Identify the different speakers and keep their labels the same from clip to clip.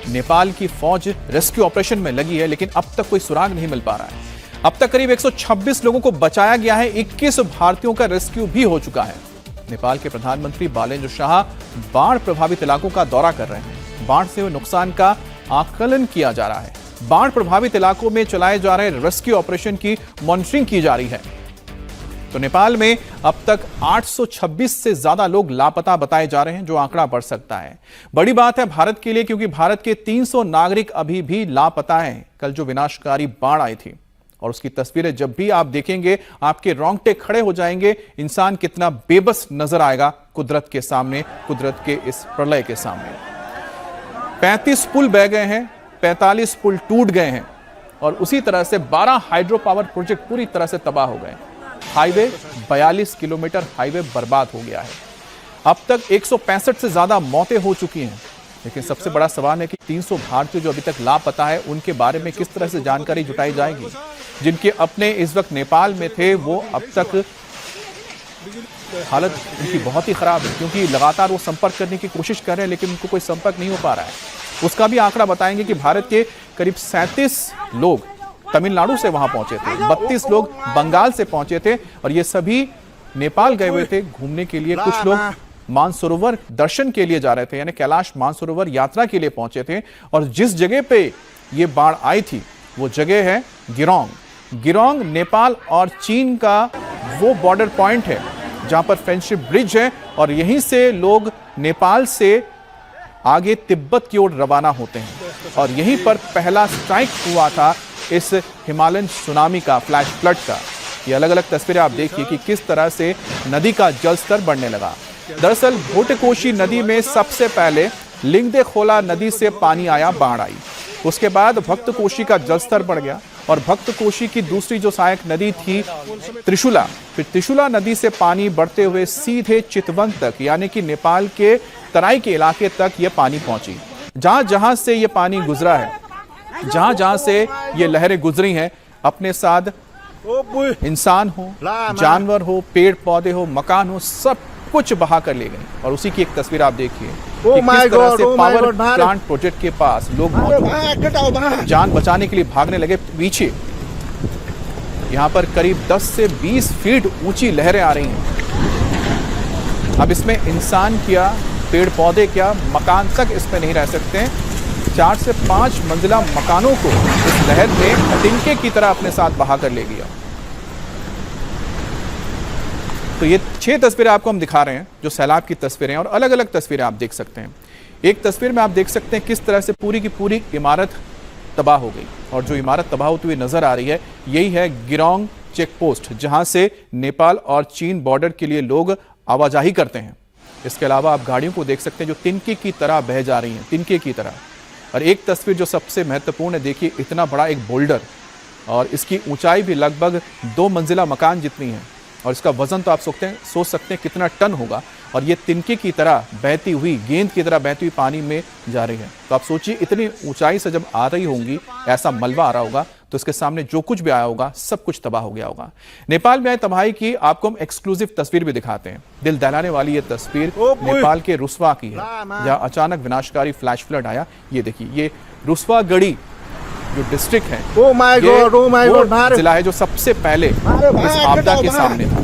Speaker 1: नेपाल की फौज rescue operation में लगी है, लेकिन अब तक कोई सुराग नहीं मिल पा रहा है। अब तक करीब 126 लोगों को बचाया गया है, 21 भारतीयों का रेस्क्यू भी हो चुका है। नेपाल के प्रधानमंत्री बालेन्द्र शाह बाढ़ प्रभावित इलाकों का दौरा कर रहे हैं। बाढ़ से हुए नुकसान का आकलन किया जा रहा है। बाढ़ प्रभावित इलाकों में चलाए जा रहे रेस्क्यू ऑपरेशन की मॉनिटरिंग की जा रही है। तो नेपाल में अब तक 826 से ज्यादा लोग लापता बताए जा रहे हैं, जो आंकड़ा बढ़ सकता है। बड़ी बात है भारत के लिए, क्योंकि भारत के 300 नागरिक अभी भी लापता हैं। कल जो विनाशकारी बाढ़ आई थी और उसकी तस्वीरें जब भी आप देखेंगे आपके रोंगटे खड़े हो जाएंगे। इंसान कितना बेबस नजर आएगा कुदरत के सामने, कुदरत के इस प्रलय के सामने। 35 पुल बह गए हैं, 45 पुल टूट गए हैं और उसी तरह से 12 हाइड्रो पावर प्रोजेक्ट पूरी तरह से तबाह हो गए। हाईवे 42 किलोमीटर हाईवे बर्बाद हो गया है। अब तक 165 से ज्यादा मौतें हो चुकी हैं। लेकिन सबसे बड़ा सवाल है कि 300 भारतीय जो अभी तक लापता है, उनके बारे में किस तरह से जानकारी जुटाई जाएगी। जिनके अपने इस वक्त नेपाल में थे, वो अब तक हालत उनकी बहुत ही खराब है, क्योंकि लगातार वो संपर्क करने की कोशिश कर रहे हैं, लेकिन उनको कोई संपर्क नहीं हो पा रहा है। उसका भी आंकड़ा बताएंगे कि भारत के करीब 37 लोग तमिलनाडु से वहां पहुंचे थे, 32 लोग बंगाल से पहुंचे थे और ये सभी नेपाल गए हुए थे घूमने के लिए। कुछ लोग मानसरोवर दर्शन के लिए जा रहे थे, यानी कैलाश मानसरोवर यात्रा के लिए पहुंचे थे। और जिस जगह पे ये बाढ़ आई थी वो जगह है गिरोंग। गिरोंग नेपाल और चीन का वो बॉर्डर पॉइंट है जहां पर फ्रेंडशिप ब्रिज है और यहीं से लोग नेपाल से आगे तिब्बत की ओर रवाना होते हैं। और यहीं पर पहला स्ट्राइक हुआ था इस हिमालयन सुनामी का, फ्लैश फ्लड का। ये अलग अलग तस्वीरें आप देखिए कि किस तरह से नदी का जलस्तर बढ़ने लगा। दरअसल भोटकोशी नदी में सबसे पहले लिंगदेखोला नदी से पानी आया, बाढ़ आई। उसके बाद भक्तकोशी का जलस्तर बढ़ गया और भक्तकोशी की दूसरी जो सहायक नदी थी त्रिशूला, फिर त्रिशूला नदी से पानी बढ़ते हुए सीधे चितवन तक, यानी कि नेपाल के तराई के इलाके तक ये पानी पहुंची। जहां जहां से ये पानी गुजरा है, जहां जहां से ये लहरें गुजरी हैं, अपने साथ इंसान हो, जानवर हो, पेड़ पौधे हो, मकान हो, सब कुछ बहा कर ले गए। और उसी की एक तस्वीर आप देखिए कि किस तरह से पावर प्लांट प्रोजेक्ट के पास लोग मौजूद जान बचाने के लिए भागने लगे पीछे। यहाँ पर करीब 10 से 20 फीट ऊंची लहरें आ रही हैं। अब इसमें इंसान क्या, पेड़ पौधे क्या, मकान तक इसमें नहीं रह सकते। 4 से 5 मंजिला मकानों को इस लहर ने तिनके की तरह अपने साथ बहा कर ले गया। तो ये 6 तस्वीरें आपको हम दिखा रहे हैं जो सैलाब की तस्वीरें हैं, और अलग अलग तस्वीरें आप देख सकते हैं। एक तस्वीर में आप देख सकते हैं किस तरह से पूरी की पूरी इमारत तबाह हो गई, और जो इमारत तबाह होती हुई नजर आ रही है यही है गिरोंग चेक पोस्ट, जहां से नेपाल और चीन बॉर्डर के लिए लोग आवाजाही करते हैं। इसके अलावा आप गाड़ियों को देख सकते हैं जो तिनके की तरह बह जा रही हैं, तिनके की तरह। और एक तस्वीर जो सबसे महत्वपूर्ण है, देखिए इतना बड़ा एक बोल्डर, और इसकी ऊंचाई भी लगभग 2 मंजिला मकान जितनी है, और इसका वजन तो आप सोच सकते हैं कितना टन होगा। और ये तिनके की तरह बहती हुई, गेंद की तरह बहती हुई पानी में जा रही है। तो आप सोचिए इतनी ऊंचाई से जब आ रही होंगी, ऐसा मलबा आ रहा होगा, तो इसके सामने जो कुछ भी आया होगा सब कुछ तबाह हो गया होगा। नेपाल में आई तबाही की आपको हम एक्सक्लूसिव तस्वीर भी दिखाते हैं। दिल दहलाने वाली ये तस्वीर नेपाल के रुस्वा की है, जहां अचानक विनाशकारी फ्लैश फ्लड आया। ये देखिए, ये रुस्वागढ़ी जो डिस्ट्रिक्ट है, ये जिला है जो सबसे पहले इस आपदा के सामने था।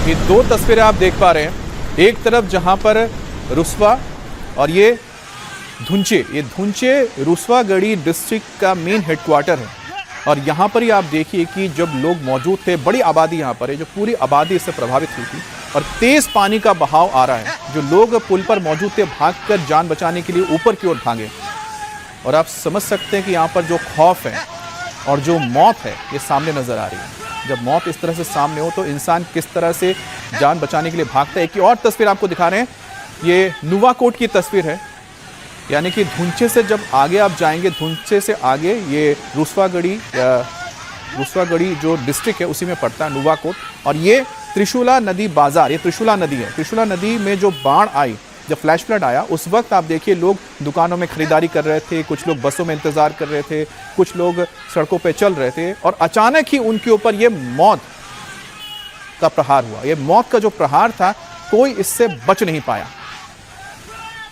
Speaker 1: ये 2 तस्वीरें आप देख पा रहे हैं। एक तरफ जहां पर रुस्वा और ये धुंचे रुस्वागढ़ी डिस्ट्रिक्ट का मेन हेडक्वार्टर है। और यहाँ पर ही आप देखिए कि जब लोग मौजूद थे, बड़ी आबादी यहाँ पर है, जो पूरी आबादी इससे प्रभावित हुई थी, और तेज पानी का बहाव आ रहा है। जो लोग पुल पर मौजूद थे भागकर जान बचाने के लिए ऊपर की ओर भागे। और आप समझ सकते हैं कि यहाँ पर जो खौफ है और जो मौत है ये सामने नजर आ रही है। जब मौत इस तरह से सामने हो तो इंसान किस तरह से जान बचाने के लिए भागता है। एक और तस्वीर आपको दिखा रहे हैं, ये नुवाकोट की तस्वीर है, यानी कि धुंचे से जब आगे आप जाएंगे, धुंचे से आगे ये रुस्वागढ़ी जो डिस्ट्रिक्ट है उसी में पड़ता है, नुवाकोट। और ये त्रिशूला नदी बाजार, ये त्रिशूला नदी है। त्रिशूला नदी में जो बाढ़ आई जब फ्लैश फ्लड आया उस वक्त आप देखिए लोग दुकानों में खरीदारी कर रहे थे, कुछ लोग बसों में इंतजार कर रहे थे, कुछ लोग सड़कों पे चल रहे थे और अचानक ही उनके ऊपर ये मौत का प्रहार हुआ। ये मौत का जो प्रहार था कोई इससे बच नहीं पाया।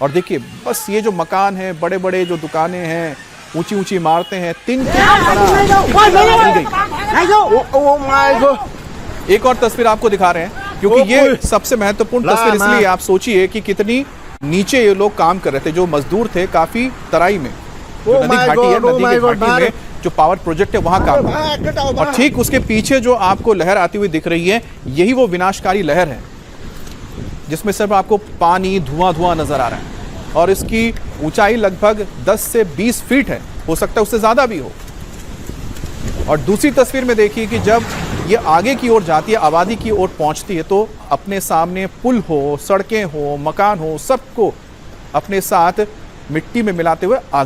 Speaker 1: और देखिए बस ये जो मकान है, बड़े बड़े जो दुकानें हैं, ऊंची ऊंची इमारतें हैं, एक और तस्वीर आपको दिखा रहे हैं क्योंकि ये सबसे महत्वपूर्ण तस्वीर इसलिए आप सोचिए कि कितनी नीचे ये लोग काम कर रहे थे। जो मजदूर थे काफी तराई में, जो नदी घाटी है, नदी की घाटी में जो पावर प्रोजेक्ट है वहां काम कर रहे हैं। और ठीक उसके पीछे जो आपको लहर आती हुई दिख रही है, यही वो विनाशकारी लहर है जिसमें सिर्फ आपको पानी धुआं धुआं नजर आ रहा है और इसकी ऊंचाई लगभग 10 से 20 फीट है, हो सकता है उससे ज्यादा भी हो। और दूसरी तस्वीर में देखिए कि जब ये आगे की ओर जाती है, आबादी की ओर पहुंचती है, तो अपने सामने पुल हो, सड़कें हो, मकान हो, सबको अपने साथ मिट्टी में मिलाते हुए आगे